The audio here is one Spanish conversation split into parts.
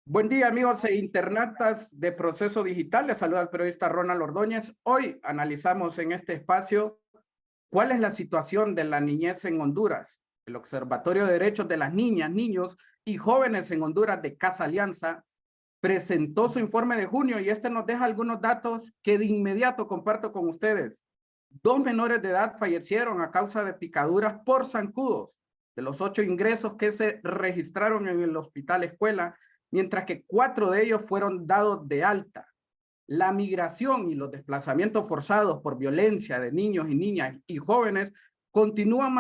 Buen día, amigos e internautas de Proceso Digital. Les saluda el periodista Ronald Ordóñez. Hoy analizamos en este espacio cuál es la situación de la niñez en Honduras. El Observatorio de Derechos de las Niñas, Niños y Jóvenes en Honduras de Casa Alianza presentó su informe de junio y este nos deja algunos datos que de inmediato comparto con ustedes. 2 menores de edad fallecieron a causa de picaduras por zancudos. De los 8 ingresos que se registraron en el hospital escuela, mientras que 4 de ellos fueron dados de alta. La migración y los desplazamientos forzados por violencia de niños y niñas y jóvenes continúan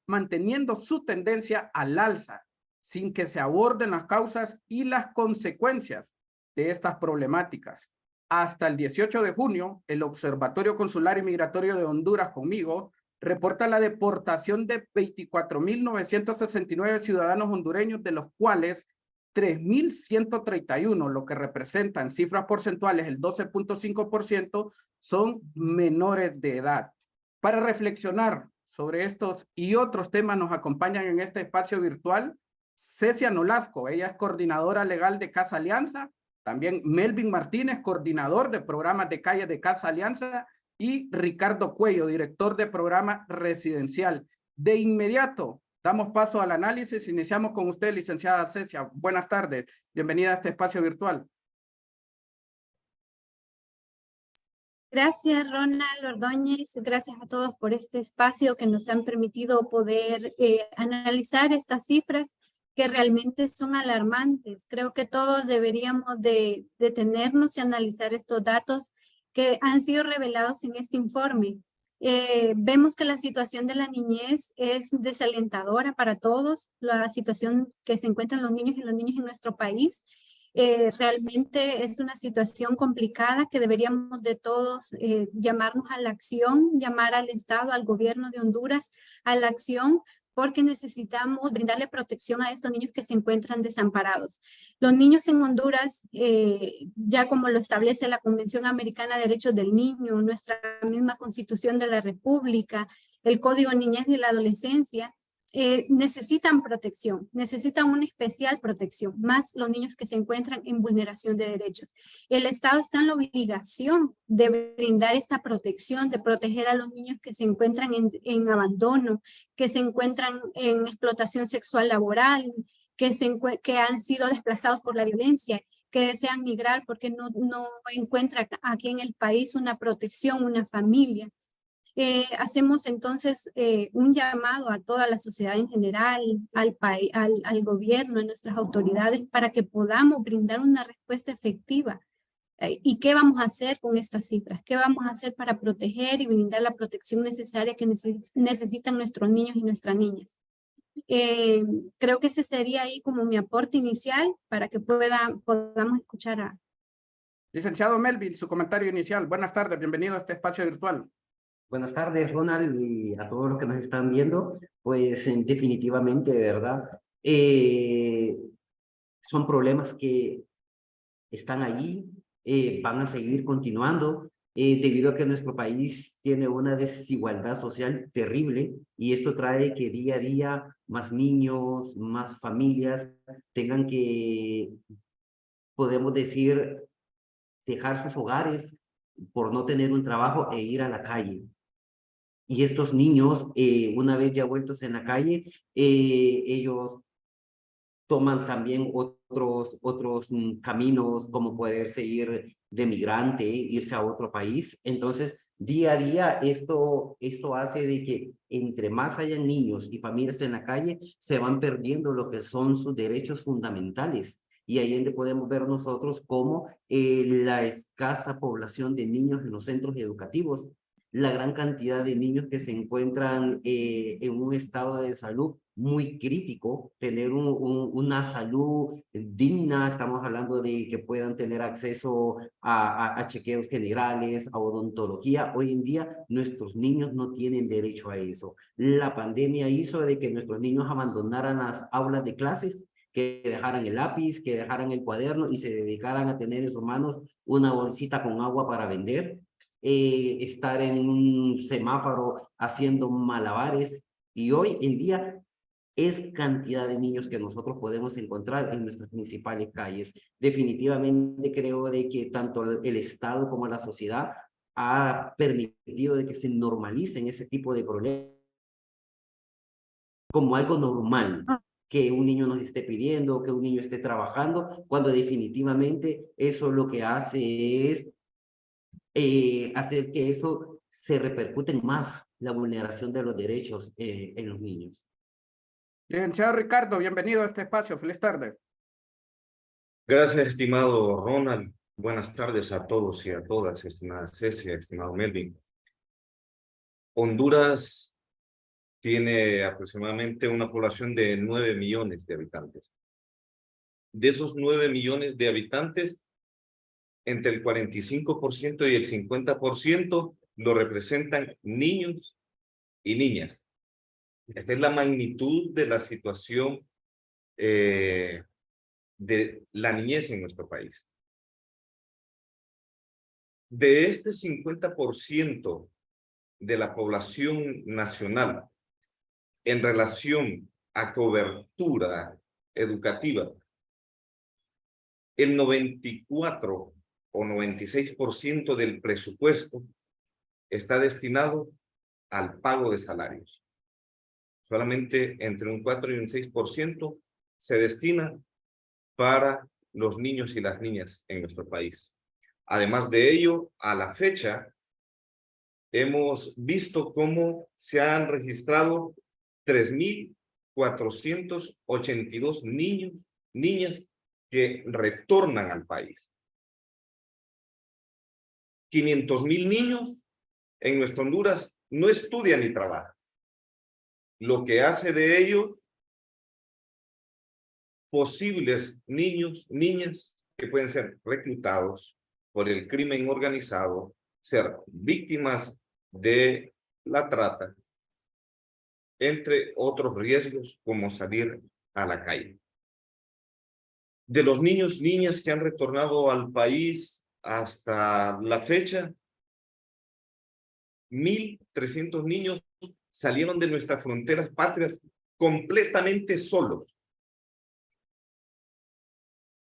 manteniendo su tendencia al alza, sin que se aborden las causas y las consecuencias de estas problemáticas. Hasta el 18 de junio, el Observatorio Consular y Migratorio de Honduras, conmigo, reporta la deportación de 24.969 ciudadanos hondureños, de los cuales 3.131, lo que representa en cifras porcentuales el 12.5%, son menores de edad. Para reflexionar sobre estos y otros temas nos acompañan en este espacio virtual Cecia Nolasco, ella es coordinadora legal de Casa Alianza, también Melvin Martínez, coordinador de programas de calle de Casa Alianza, y Ricardo Cuello, director de programa residencial. De inmediato, damos paso al análisis. Iniciamos con usted, licenciada Cecia. Buenas tardes. Bienvenida a este espacio virtual. Gracias, Ronald Ordóñez. Gracias a todos por este espacio que nos han permitido poder analizar estas cifras que realmente son alarmantes. Creo que todos deberíamos de detenernos y analizar estos datos que han sido revelados en este informe. Vemos que la situación de la niñez es desalentadora para todos, la situación que se encuentran los niños en nuestro país. Realmente es una situación complicada que deberíamos de todos llamarnos a la acción, llamar al Estado, al gobierno de Honduras a la acción, porque necesitamos brindarle protección a estos niños que se encuentran desamparados. Los niños en Honduras, ya como lo establece la Convención Americana de Derechos del Niño, nuestra misma Constitución de la República, el Código Niñez y la Adolescencia, necesitan protección, necesitan una especial protección, más los niños que se encuentran en vulneración de derechos. El Estado está en la obligación de brindar esta protección, de proteger a los niños que se encuentran en abandono, que se encuentran en explotación sexual laboral, que han sido desplazados por la violencia, que desean migrar porque no encuentran aquí en el país una protección, una familia. Hacemos entonces un llamado a toda la sociedad en general, al país, al gobierno, a nuestras autoridades, para que podamos brindar una respuesta efectiva. ¿Y qué vamos a hacer con estas cifras? ¿Qué vamos a hacer para proteger y brindar la protección necesaria que necesitan nuestros niños y nuestras niñas? Creo que ese sería ahí como mi aporte inicial para que podamos escuchar a... Licenciado Melvin, su comentario inicial. Buenas tardes, bienvenido a este espacio virtual. Buenas tardes, Ronald, y a todos los que nos están viendo. Pues definitivamente, ¿verdad? Son problemas que están allí, van a seguir continuando, debido a que nuestro país tiene una desigualdad social terrible, y esto trae que día a día más niños, más familias tengan que, podemos decir, dejar sus hogares por no tener un trabajo e ir a la calle. Y estos niños, una vez ya vueltos en la calle, ellos toman también otros caminos, como poderse ir de migrante, irse a otro país. Entonces, día a día, esto hace de que entre más hayan niños y familias en la calle, se van perdiendo lo que son sus derechos fundamentales. Y ahí es donde podemos ver nosotros cómo la escasa población de niños en los centros educativos, la gran cantidad de niños que se encuentran en un estado de salud muy crítico, tener una salud digna. Estamos hablando de que puedan tener acceso a chequeos generales, a odontología. Hoy en día nuestros niños no tienen derecho a eso. La pandemia hizo de que nuestros niños abandonaran las aulas de clases, que dejaran el lápiz, que dejaran el cuaderno y se dedicaran a tener en sus manos una bolsita con agua para vender, estar en un semáforo haciendo malabares. Y hoy en día es cantidad de niños que nosotros podemos encontrar en nuestras principales calles. Definitivamente creo de que tanto el Estado como la sociedad ha permitido de que se normalicen ese tipo de problemas como algo normal, que un niño nos esté pidiendo, que un niño esté trabajando, cuando definitivamente eso lo que hace es hacer que eso se repercute más la vulneración de los derechos en los niños. Licenciado Ricardo, bienvenido a este espacio. Feliz tarde. Gracias, estimado Ronald. Buenas tardes a todos y a todas, estimada Cecia, estimado Melvin. Honduras tiene aproximadamente una población de 9 millones de habitantes. De esos 9 millones de habitantes, entre el 45% y el 50% lo representan niños y niñas. Esta es la magnitud de la situación de la niñez en nuestro país. De este 50% de la población nacional en relación a cobertura educativa, el 94 o 96% del presupuesto está destinado al pago de salarios. Solamente entre un 4 y un 6% se destina para los niños y las niñas en nuestro país. Además de ello, a la fecha, hemos visto cómo se han registrado 3.482 niños, niñas que retornan al país. 500,000 niños en nuestra Honduras no estudian ni trabajan. Lo que hace de ellos posibles niños, niñas que pueden ser reclutados por el crimen organizado, ser víctimas de la trata, entre otros riesgos como salir a la calle. De los niños, niñas que han retornado al país hasta la fecha, 1,300 niños salieron de nuestras fronteras patrias completamente solos.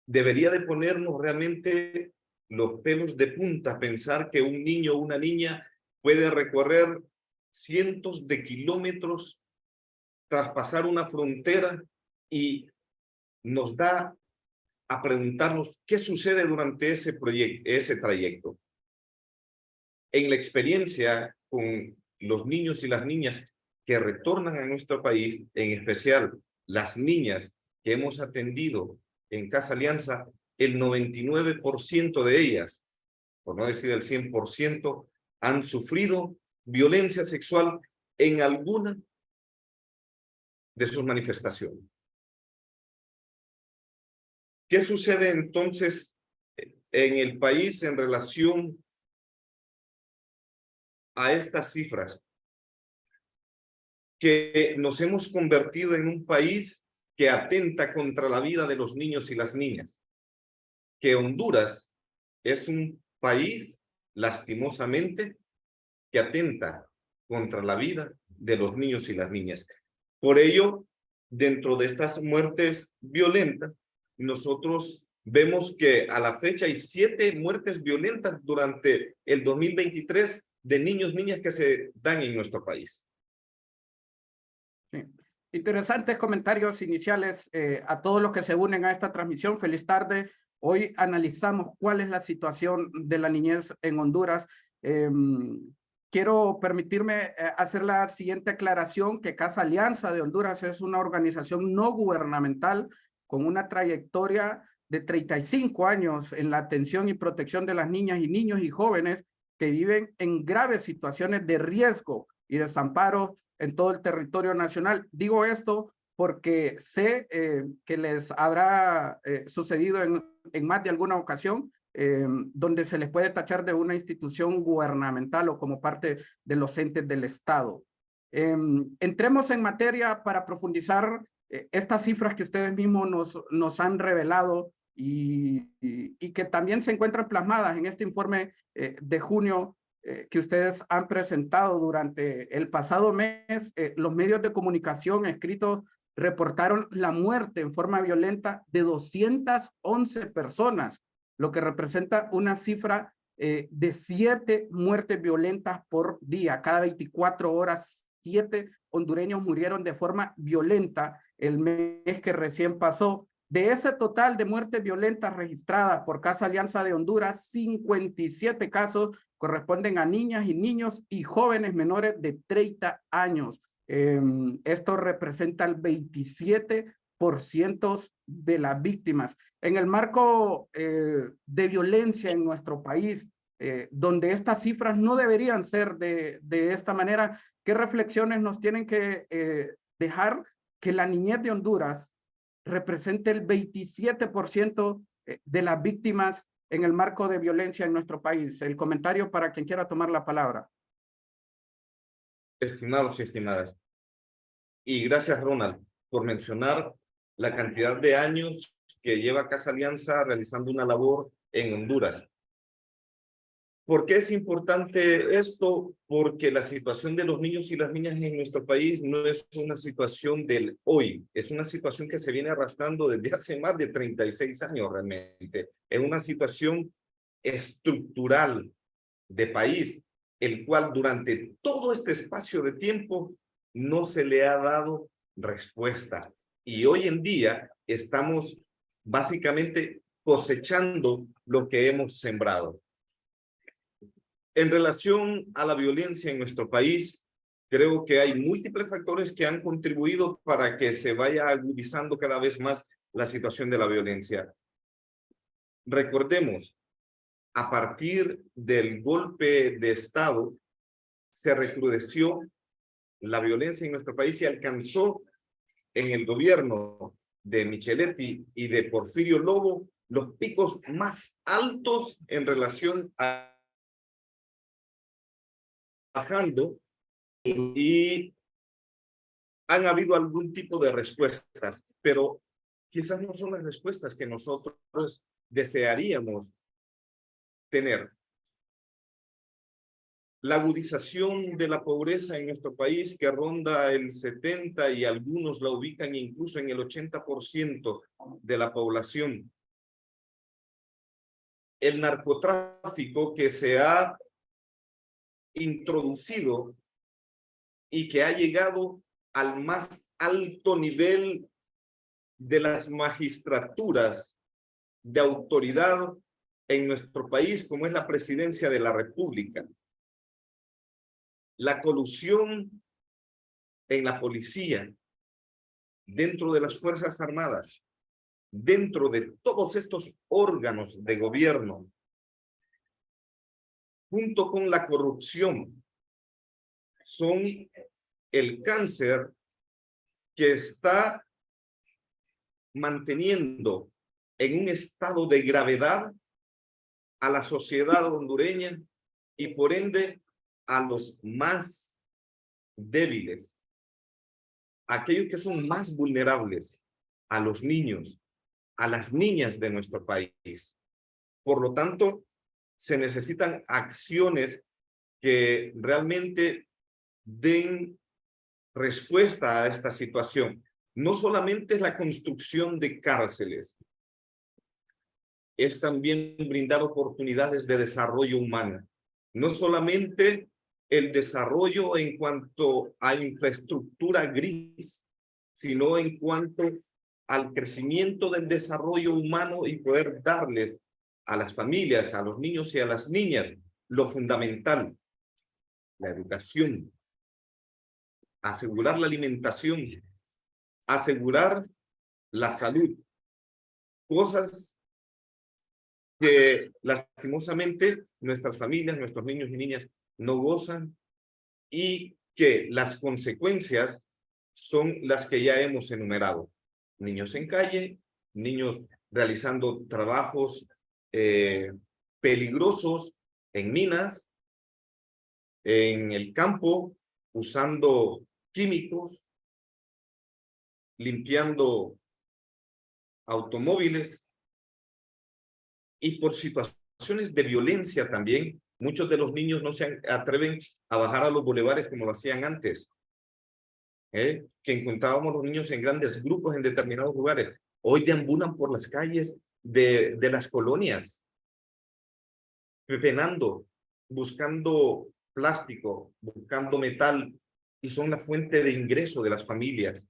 Debería de ponernos realmente los pelos de punta pensar que un niño o una niña puede recorrer cientos de kilómetros, traspasar una frontera, y nos da a preguntarnos qué sucede durante ese trayecto. En la experiencia con los niños y las niñas que retornan a nuestro país, en especial las niñas que hemos atendido en Casa Alianza, el 99% de ellas, por no decir el 100%, han sufrido violencia sexual en alguna de sus manifestaciones. ¿Qué sucede entonces en el país en relación a estas cifras? Que nos hemos convertido en un país que atenta contra la vida de los niños y las niñas. Que Honduras es un país, lastimosamente, que atenta contra la vida de los niños y las niñas. Por ello, dentro de estas muertes violentas, nosotros vemos que a la fecha hay 7 muertes violentas durante el 2023 de niños, niñas que se dan en nuestro país. Sí. Interesantes comentarios iniciales a todos los que se unen a esta transmisión. Feliz tarde. Hoy analizamos cuál es la situación de la niñez en Honduras. Quiero permitirme hacer la siguiente aclaración, que Casa Alianza de Honduras es una organización no gubernamental con una trayectoria de 35 años en la atención y protección de las niñas y niños y jóvenes que viven en graves situaciones de riesgo y desamparo en todo el territorio nacional. Digo esto porque sé que les habrá sucedido en más de alguna ocasión, donde se les puede tachar de una institución gubernamental o como parte de los entes del Estado. Entremos en materia para profundizar estas cifras que ustedes mismos nos han revelado y que también se encuentran plasmadas en este informe de junio que ustedes han presentado durante el pasado mes. Los medios de comunicación escritos reportaron la muerte en forma violenta de 211 personas, lo que representa una cifra de 7 muertes violentas por día. Cada 24 horas, 7 hondureños murieron de forma violenta el mes que recién pasó. De ese total de muertes violentas registradas por Casa Alianza de Honduras, 57 casos corresponden a niñas y niños y jóvenes menores de 30 años. Esto representa el 27% de las víctimas. En el marco de violencia en nuestro país, donde estas cifras no deberían ser de esta manera, ¿qué reflexiones nos tienen que dejar que la niñez de Honduras represente el 27% de las víctimas en el marco de violencia en nuestro país? El comentario para quien quiera tomar la palabra. Estimados y estimadas, y gracias, Ronald, por mencionar la cantidad de años que lleva Casa Alianza realizando una labor en Honduras. ¿Por qué es importante esto? Porque la situación de los niños y las niñas en nuestro país no es una situación del hoy, es una situación que se viene arrastrando desde hace más de 36 años realmente. Es una situación estructural de país, el cual durante todo este espacio de tiempo no se le ha dado respuesta. Y hoy en día estamos básicamente cosechando lo que hemos sembrado. En relación a la violencia en nuestro país, creo que hay múltiples factores que han contribuido para que se vaya agudizando cada vez más la situación de la violencia. Recordemos, a partir del golpe de Estado, se recrudeció la violencia en nuestro país y alcanzó en el gobierno de Micheletti y de Porfirio Lobo los picos más altos en relación a bajando, y han habido algún tipo de respuestas, pero quizás no son las respuestas que nosotros desearíamos tener. La agudización de la pobreza en nuestro país, que ronda el 70% y algunos la ubican incluso en el 80% de la población. El narcotráfico que se ha introducido y que ha llegado al más alto nivel de las magistraturas de autoridad en nuestro país, como es la presidencia de la República. La colusión en la policía, dentro de las Fuerzas Armadas, dentro de todos estos órganos de gobierno, junto con la corrupción, son el cáncer que está manteniendo en un estado de gravedad a la sociedad hondureña y por ende a los más débiles, aquellos que son más vulnerables, a los niños, a las niñas de nuestro país. Por lo tanto, se necesitan acciones que realmente den respuesta a esta situación. No solamente es la construcción de cárceles, es también brindar oportunidades de desarrollo humano. No solamente el desarrollo en cuanto a infraestructura gris, sino en cuanto al crecimiento del desarrollo humano y poder darles a las familias, a los niños y a las niñas lo fundamental, la educación, asegurar la alimentación, asegurar la salud, cosas que lastimosamente nuestras familias, nuestros niños y niñas no gozan y que las consecuencias son las que ya hemos enumerado. Niños en calle, niños realizando trabajos peligrosos en minas, en el campo, usando químicos, limpiando automóviles y por situaciones de violencia también. Muchos de los niños no se atreven a bajar a los bulevares como lo hacían antes. que encontrábamos los niños en grandes grupos en determinados lugares. Hoy deambulan por las calles de las colonias, penando, buscando plástico, buscando metal, y son la fuente de ingreso de las familias.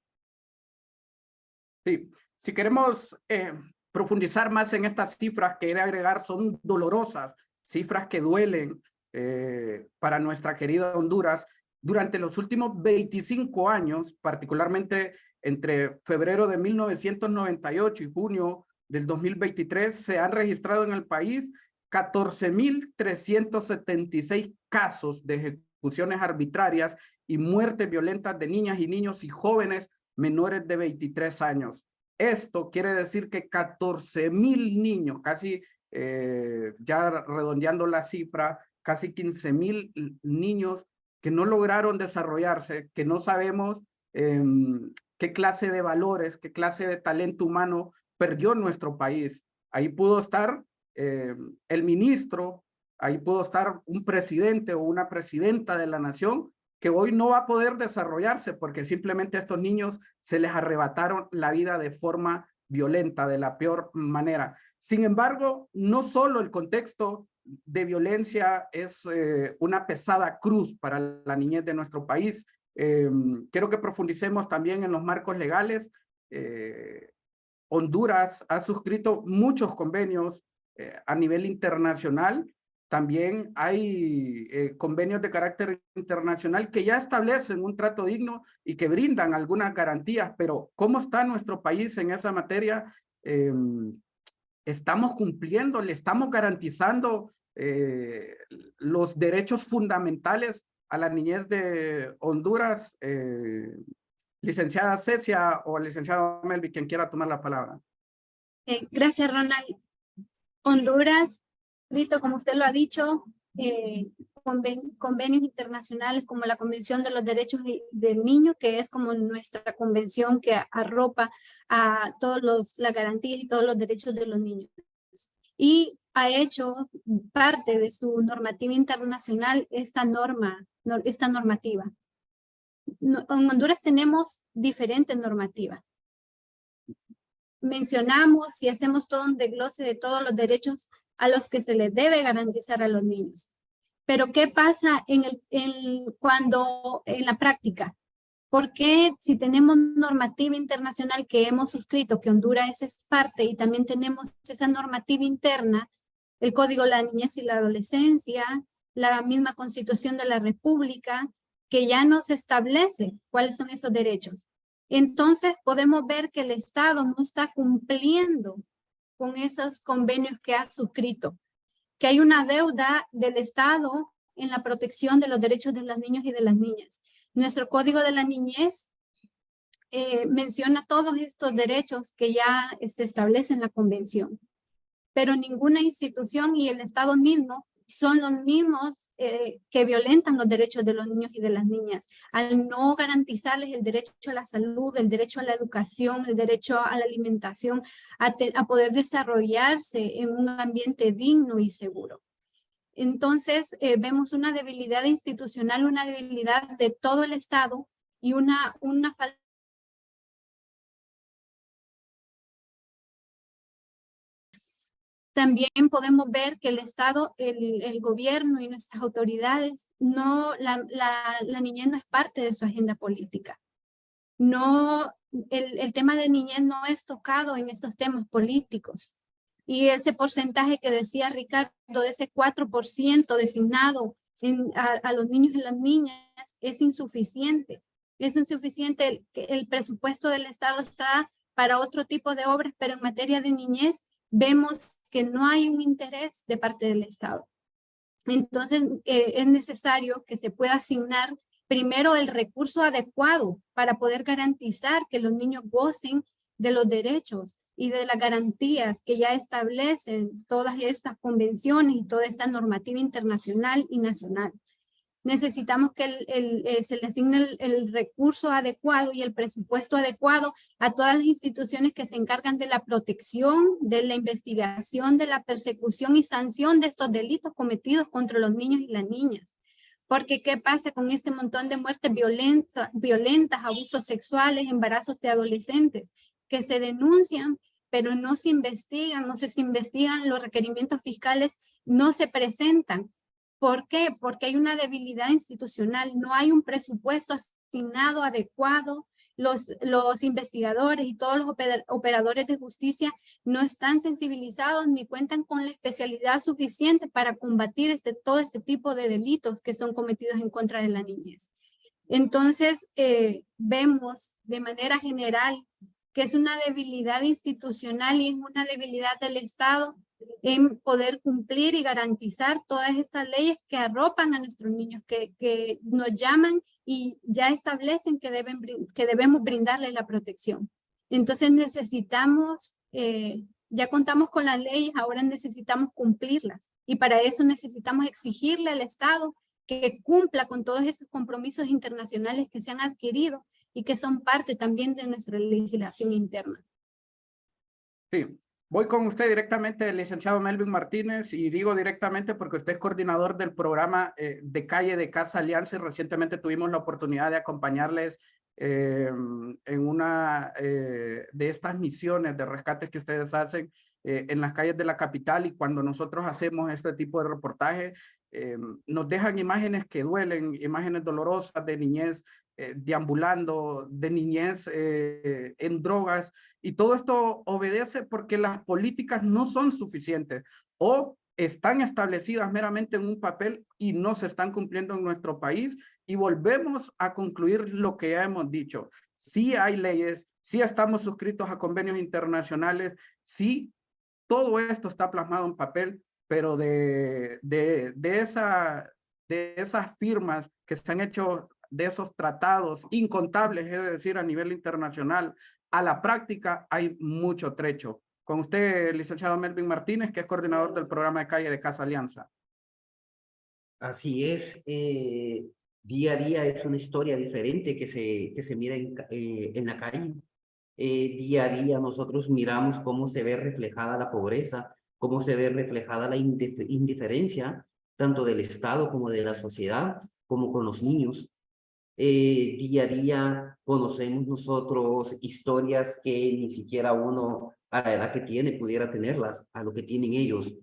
Sí, si queremos profundizar más en estas cifras que he de agregar, son dolorosas, cifras que duelen para nuestra querida Honduras. Durante los últimos 25 años, particularmente entre febrero de 1998 y junio del 2023, se han registrado en el país 14.376 casos de ejecuciones arbitrarias y muertes violentas de niñas y niños y jóvenes menores de 23 años. Esto quiere decir que 14.000 niños, casi ya redondeando la cifra, casi 15.000 niños que no lograron desarrollarse, que no sabemos qué clase de valores, qué clase de talento humano perdió nuestro país. Ahí pudo estar el ministro, ahí pudo estar un presidente o una presidenta de la nación que hoy no va a poder desarrollarse porque simplemente a estos niños se les arrebataron la vida de forma violenta, de la peor manera. Sin embargo, no solo el contexto de violencia es una pesada cruz para la niñez de nuestro país. Quiero que profundicemos también en los marcos legales. Honduras ha suscrito muchos convenios a nivel internacional. También hay convenios de carácter internacional que ya establecen un trato digno y que brindan algunas garantías, pero ¿cómo está nuestro país en esa materia? ¿Estamos cumpliendo? ¿Le estamos garantizando los derechos fundamentales a la niñez de Honduras? Licenciada Cecia o licenciado Melvi, quien quiera tomar la palabra. Gracias, Ronald. Honduras, Rito, como usted lo ha dicho, convenios internacionales como la Convención de los Derechos del Niño, que es como nuestra convención que arropa a todas las garantías y todos los derechos de los niños. Y ha hecho parte de su normativa internacional esta normativa. En Honduras tenemos diferentes normativas. Mencionamos y hacemos todo un desglose de todos los derechos a los que se les debe garantizar a los niños. Pero ¿qué pasa en la práctica? Porque si tenemos normativa internacional que hemos suscrito, que Honduras es parte, y también tenemos esa normativa interna, el Código de la Niñez y la Adolescencia, la misma Constitución de la República, que ya nos establece cuáles son esos derechos. Entonces podemos ver que el Estado no está cumpliendo con esos convenios que ha suscrito, que hay una deuda del Estado en la protección de los derechos de los niños y de las niñas. Nuestro Código de la Niñez menciona todos estos derechos que ya se establecen en la Convención, pero ninguna institución y el Estado mismo son los mismos que violentan los derechos de los niños y de las niñas, al no garantizarles el derecho a la salud, el derecho a la educación, el derecho a la alimentación, a poder desarrollarse en un ambiente digno y seguro. Entonces, vemos una debilidad institucional, una debilidad de todo el Estado y una falta. También podemos ver que el Estado, el gobierno y nuestras autoridades, la niñez no es parte de su agenda política. No, el tema de niñez no es tocado en estos temas políticos. Y ese porcentaje que decía Ricardo, de ese 4% designado a los niños y las niñas, es insuficiente. Es insuficiente. El presupuesto del Estado está para otro tipo de obras, pero en materia de niñez vemos que no hay un interés de parte del Estado. Entonces, es necesario que se pueda asignar primero el recurso adecuado para poder garantizar que los niños gocen de los derechos y de las garantías que ya establecen todas estas convenciones y toda esta normativa internacional y nacional. Necesitamos que se le asigne el recurso adecuado y el presupuesto adecuado a todas las instituciones que se encargan de la protección, de la investigación, de la persecución y sanción de estos delitos cometidos contra los niños y las niñas. Porque ¿qué pasa con este montón de muertes violentas, abusos sexuales, embarazos de adolescentes que se denuncian, pero no se investigan, no se investigan, los requerimientos fiscales no se presentan? ¿Por qué? Porque hay una debilidad institucional, no hay un presupuesto asignado adecuado, los investigadores y todos los operadores de justicia no están sensibilizados ni cuentan con la especialidad suficiente para combatir todo este tipo de delitos que son cometidos en contra de la niñez. Entonces, vemos de manera general que es una debilidad institucional y es una debilidad del Estado en poder cumplir y garantizar todas estas leyes que arropan a nuestros niños, que nos llaman y ya establecen que debemos brindarles la protección. Entonces necesitamos, ya contamos con las leyes, ahora necesitamos cumplirlas. Y para eso necesitamos exigirle al Estado que cumpla con todos estos compromisos internacionales que se han adquirido y que son parte también de nuestra legislación interna. Sí, voy con usted directamente, licenciado Melvin Martínez, y digo directamente porque usted es coordinador del programa de calle de Casa Alianza y recientemente tuvimos la oportunidad de acompañarles en una de estas misiones de rescates que ustedes hacen en las calles de la capital, y cuando nosotros hacemos este tipo de reportaje, nos dejan imágenes que duelen, imágenes dolorosas de niñez deambulando, de niñez en drogas, y todo esto obedece porque las políticas no son suficientes o están establecidas meramente en un papel y no se están cumpliendo en nuestro país. Y volvemos a concluir lo que ya hemos dicho. Sí hay leyes, sí estamos suscritos a convenios internacionales, sí todo esto está plasmado en papel, pero de esas firmas que se han hecho, de esos tratados incontables, es decir, a nivel internacional, a la práctica hay mucho trecho. Con usted, licenciado Melvin Martínez, que es coordinador del programa de calle de Casa Alianza. Así es, día a día es una historia diferente que se mira en la calle. Día a día nosotros miramos cómo se ve reflejada la pobreza, cómo se ve reflejada la indiferencia, tanto del Estado como de la sociedad, como con los niños. Día a día conocemos nosotros historias que ni siquiera uno a la edad que tiene pudiera tenerlas, a lo que tienen ellos.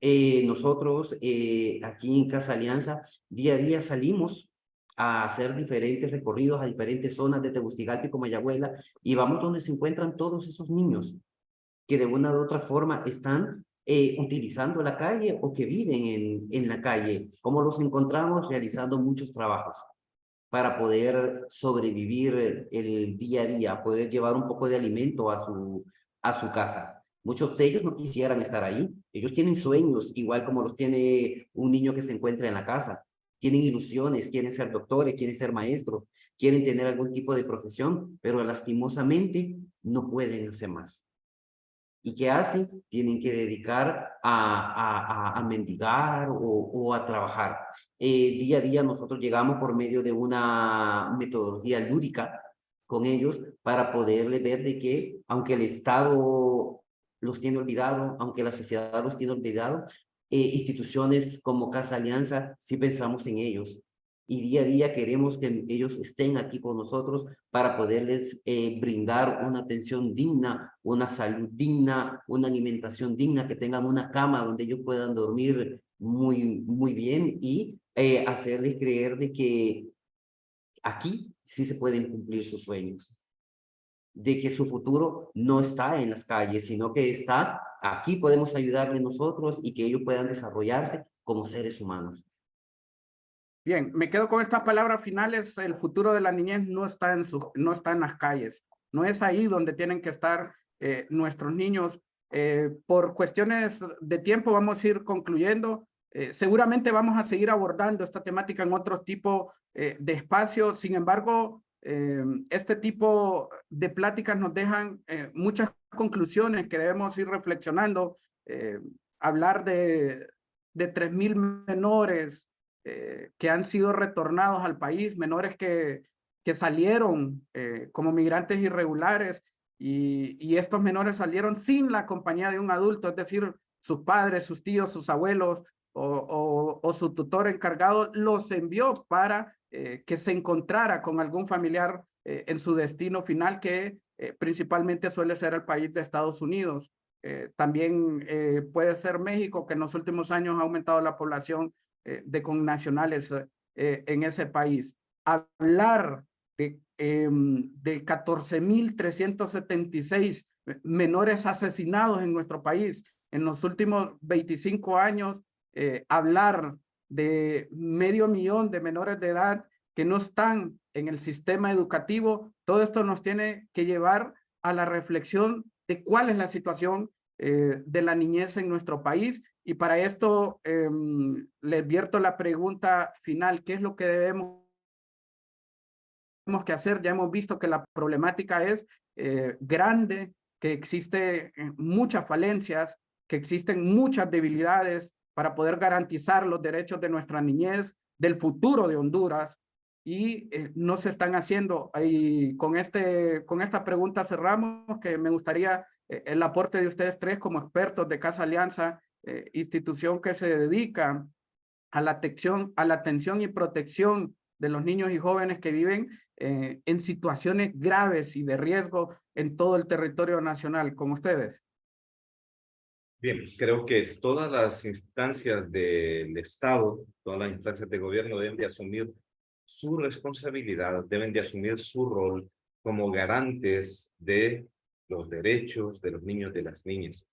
Nosotros aquí en Casa Alianza día a día salimos a hacer diferentes recorridos a diferentes zonas de Tegucigalpa y Comayagüela, y vamos donde se encuentran todos esos niños que de una u otra forma están utilizando la calle o que viven en la calle. Como los encontramos realizando muchos trabajos para poder sobrevivir el día a día, poder llevar un poco de alimento a su casa. Muchos de ellos no quisieran estar ahí. Ellos tienen sueños, igual como los tiene un niño que se encuentra en la casa. Tienen ilusiones, quieren ser doctores, quieren ser maestros, quieren tener algún tipo de profesión, pero lastimosamente no pueden hacer más. ¿Y qué hacen? Tienen que dedicar a mendigar o a trabajar. Día a día nosotros llegamos por medio de una metodología lúdica con ellos para poderles ver de que, aunque el Estado los tiene olvidado, aunque la sociedad los tiene olvidado, instituciones como Casa Alianza sí pensamos en ellos. Y día a día queremos que ellos estén aquí con nosotros para poderles brindar una atención digna, una salud digna, una alimentación digna, que tengan una cama donde ellos puedan dormir muy bien, y hacerles creer de que aquí sí se pueden cumplir sus sueños, de que su futuro no está en las calles, sino que está aquí, podemos ayudarles nosotros y que ellos puedan desarrollarse como seres humanos. Bien, me quedo con estas palabras finales. El futuro de la niñez no está en las calles. No es ahí donde tienen que estar nuestros niños. Por cuestiones de tiempo vamos a ir concluyendo. Seguramente vamos a seguir abordando esta temática en otro tipo de espacios. Sin embargo, este tipo de pláticas nos dejan muchas conclusiones que debemos ir reflexionando. Hablar de 3,000 menores que han sido retornados al país, menores que salieron como migrantes irregulares, y estos menores salieron sin la compañía de un adulto, es decir, sus padres, sus tíos, sus abuelos, o su tutor encargado los envió para que se encontrara con algún familiar en su destino final, que principalmente suele ser el país de Estados Unidos. También puede ser México, que en los últimos años ha aumentado la población de connacionales en ese país. Hablar de 14.376 menores asesinados en nuestro país en los últimos 25 años, hablar de 500.000 de menores de edad que no están en el sistema educativo, todo esto nos tiene que llevar a la reflexión de cuál es la situación de la niñez en nuestro país. Y para esto les vierto la pregunta final: ¿qué es lo que debemos que hacer? Ya hemos visto que la problemática es grande, que existe muchas falencias, que existen muchas debilidades para poder garantizar los derechos de nuestra niñez, del futuro de Honduras, y no se están haciendo. Y con esta pregunta cerramos, que me gustaría el aporte de ustedes tres como expertos de Casa Alianza, institución que se dedica a la atención y protección de los niños y jóvenes que viven en situaciones graves y de riesgo en todo el territorio nacional, como ustedes. Bien, creo que todas las instancias del Estado, todas las instancias de gobierno deben de asumir su responsabilidad, deben de asumir su rol como garantes de los derechos de los niños y de las niñas.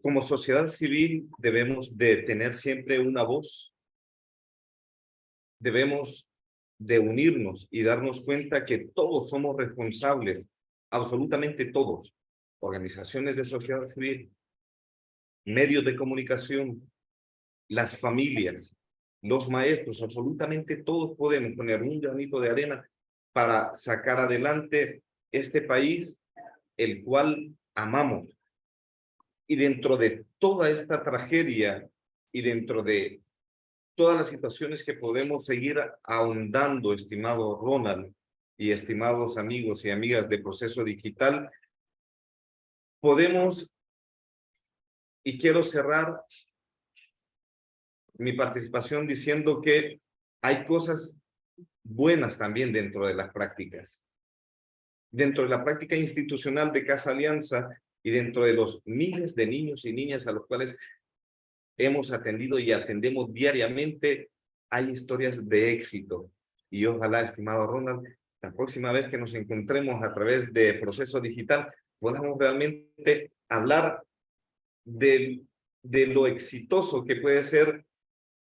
Como sociedad civil debemos de tener siempre una voz, debemos de unirnos y darnos cuenta que todos somos responsables, absolutamente todos, organizaciones de sociedad civil, medios de comunicación, las familias, los maestros, absolutamente todos podemos poner un granito de arena para sacar adelante este país, el cual amamos. Y dentro de toda esta tragedia y dentro de todas las situaciones que podemos seguir ahondando, estimado Ronald y estimados amigos y amigas de Proceso Digital, podemos, y quiero cerrar mi participación diciendo que hay cosas buenas también dentro de las prácticas. Dentro de la práctica institucional de Casa Alianza y dentro de los miles de niños y niñas a los cuales hemos atendido y atendemos diariamente, hay historias de éxito. Y ojalá, estimado Ronald, la próxima vez que nos encontremos a través de Proceso Digital, podamos realmente hablar de lo exitoso que puede ser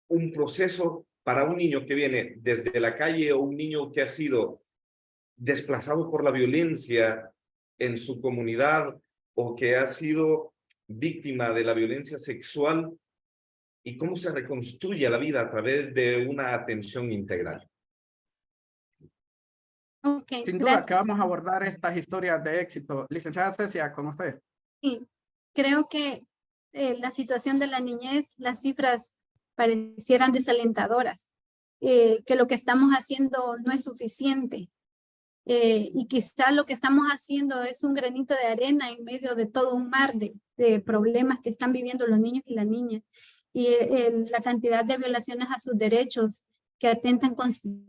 un proceso para un niño que viene desde la calle o un niño que ha sido desplazado por la violencia en su comunidad o que ha sido víctima de la violencia sexual, y cómo se reconstruye la vida a través de una atención integral. Okay, Sin duda que gracias. vamos a abordar estas historias de éxito. Licenciada Cecia, con usted. Sí, creo que la situación de la niñez, las cifras parecieran desalentadoras, que lo que estamos haciendo no es suficiente. Y quizá lo que estamos haciendo es un granito de arena en medio de todo un mar de problemas que están viviendo los niños y las niñas, y la cantidad de violaciones a sus derechos que atentan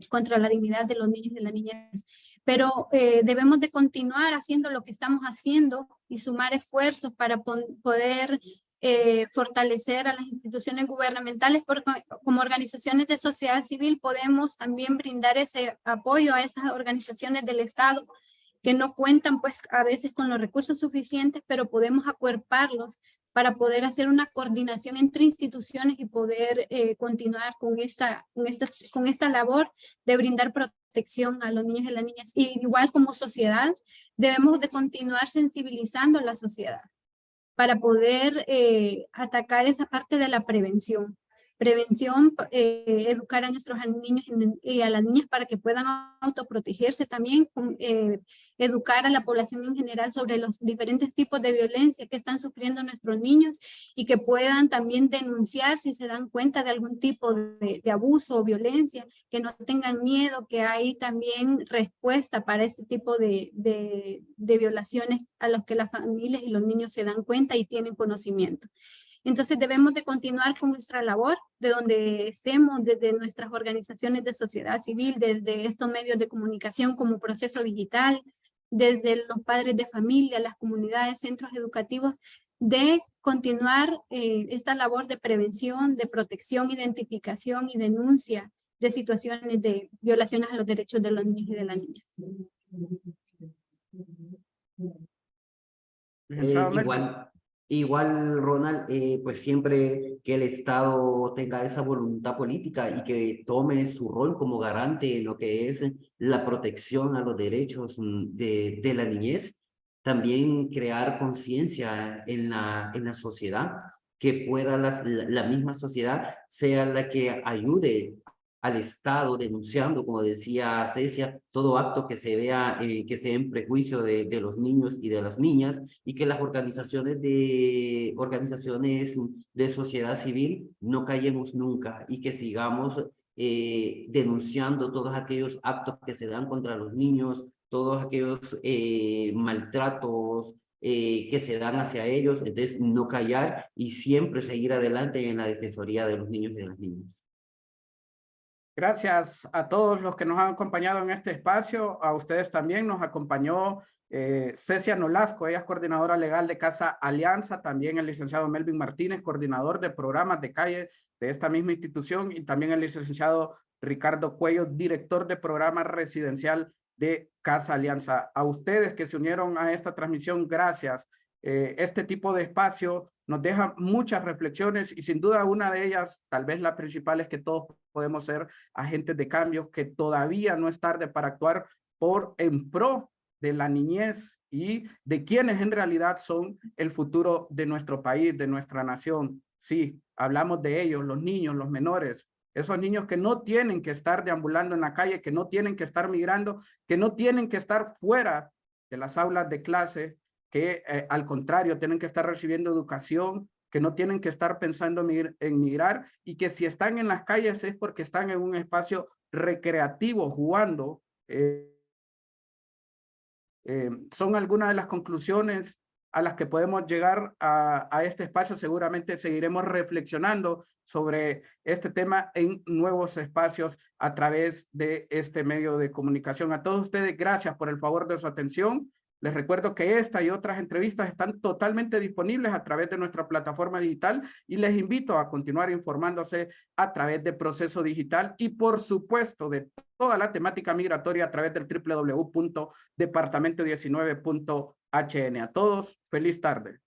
contra la dignidad de los niños y de las niñas. Pero debemos de continuar haciendo lo que estamos haciendo y sumar esfuerzos para poder fortalecer a las instituciones gubernamentales, porque como organizaciones de sociedad civil podemos también brindar ese apoyo a estas organizaciones del Estado que no cuentan pues a veces con los recursos suficientes, pero podemos acuerparlos para poder hacer una coordinación entre instituciones y poder continuar con esta labor de brindar protección a los niños y las niñas. Y igual como sociedad debemos de continuar sensibilizando a la sociedad para poder atacar esa parte de la prevención. Educar a nuestros niños y a las niñas para que puedan autoprotegerse también, educar a la población en general sobre los diferentes tipos de violencia que están sufriendo nuestros niños y que puedan también denunciar si se dan cuenta de algún tipo de abuso o violencia, que no tengan miedo, que hay también respuesta para este tipo de violaciones a los que las familias y los niños se dan cuenta y tienen conocimiento. Entonces debemos de continuar con nuestra labor de donde estemos, desde nuestras organizaciones de sociedad civil, desde estos medios de comunicación como Proceso Digital, desde los padres de familia, las comunidades, centros educativos, de continuar esta labor de prevención, de protección, identificación y denuncia de situaciones de violaciones a los derechos de los niños y de las niñas. Igual, Ronald, pues siempre que el Estado tenga esa voluntad política y que tome su rol como garante en lo que es la protección a los derechos de la niñez, también crear conciencia en la sociedad, que pueda la misma sociedad sea la que ayude al Estado denunciando, como decía Cecia, todo acto que se vea que sea en prejuicio de los niños y de las niñas, y que las organizaciones de sociedad civil no callemos nunca y que sigamos denunciando todos aquellos actos que se dan contra los niños, todos aquellos maltratos que se dan hacia ellos. Entonces no callar y siempre seguir adelante en la defensoría de los niños y de las niñas. Gracias a todos los que nos han acompañado en este espacio. A ustedes también nos acompañó Cecia Nolasco, ella es coordinadora legal de Casa Alianza, también el licenciado Melvin Martínez, coordinador de programas de calle de esta misma institución, y también el licenciado Ricardo Cuello, director de programa residencial de Casa Alianza. A ustedes que se unieron a esta transmisión, gracias. Este tipo de espacio nos deja muchas reflexiones y sin duda una de ellas, tal vez la principal, es que todos podemos ser agentes de cambio, que todavía no es tarde para actuar en pro de la niñez y de quienes en realidad son el futuro de nuestro país, de nuestra nación. Sí, hablamos de ellos, los niños, los menores, esos niños que no tienen que estar deambulando en la calle, que no tienen que estar migrando, que no tienen que estar fuera de las aulas de clase, que al contrario tienen que estar recibiendo educación, que no tienen que estar pensando en migrar, y que si están en las calles es porque están en un espacio recreativo jugando. Son algunas de las conclusiones a las que podemos llegar a este espacio. Seguramente seguiremos reflexionando sobre este tema en nuevos espacios a través de este medio de comunicación. A todos ustedes, gracias por el favor de su atención. Les recuerdo que esta y otras entrevistas están totalmente disponibles a través de nuestra plataforma digital, y les invito a continuar informándose a través de Proceso Digital y, por supuesto, de toda la temática migratoria a través del www.departamento19.hn. A todos, feliz tarde.